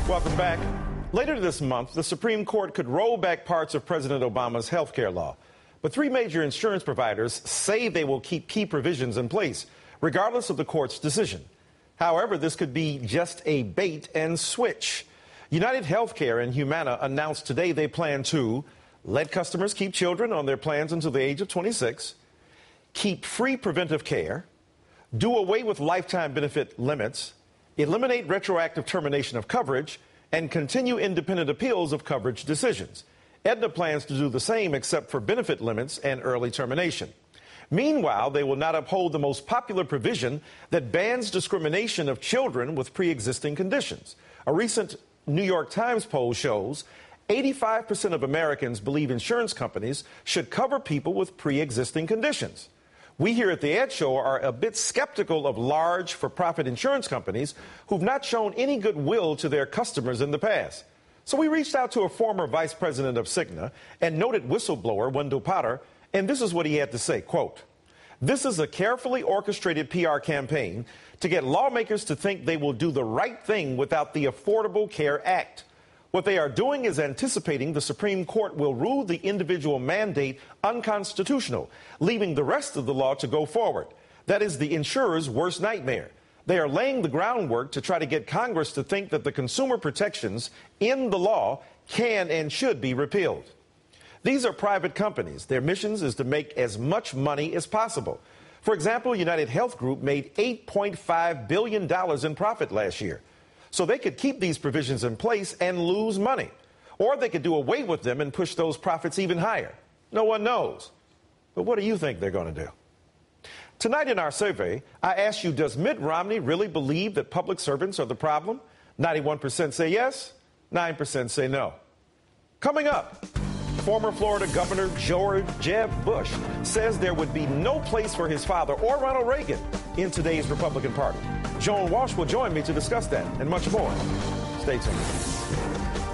Welcome back. Later this month, the Supreme Court could roll back parts of President Obama's health care law. But three major insurance providers say they will keep key provisions in place, regardless of the court's decision. However, this could be just a bait and switch. United Healthcare and Humana announced today they plan to let customers keep children on their plans until the age of 26, keep free preventive care, do away with lifetime benefit limits, eliminate retroactive termination of coverage, and continue independent appeals of coverage decisions. Aetna plans to do the same except for benefit limits and early termination. Meanwhile, they will not uphold the most popular provision that bans discrimination of children with pre-existing conditions. A recent New York Times poll shows 85% of Americans believe insurance companies should cover people with pre-existing conditions. We here at The Ed Show are a bit skeptical of large for-profit insurance companies who've not shown any goodwill to their customers in the past. So we reached out to a former vice president of Cigna and noted whistleblower Wendell Potter, and this is what he had to say, quote, "This is a carefully orchestrated PR campaign to get lawmakers to think they will do the right thing without the Affordable Care Act. What they are doing is anticipating the Supreme Court will rule the individual mandate unconstitutional, leaving the rest of the law to go forward. That is the insurer's worst nightmare. They are laying the groundwork to try to get Congress to think that the consumer protections in the law can and should be repealed. These are private companies. Their mission is to make as much money as possible. For example, United Health Group made $8.5 billion in profit last year. So they could keep these provisions in place and lose money. Or they could do away with them and push those profits even higher. No one knows. But what do you think they're going to do? Tonight in our survey, I asked you, does Mitt Romney really believe that public servants are the problem? 91% say yes, 9% say no. Coming up, former Florida Governor George Jeb Bush says there would be no place for his father or Ronald Reagan in today's Republican Party. Joan Walsh will join me to discuss that and much more. Stay tuned.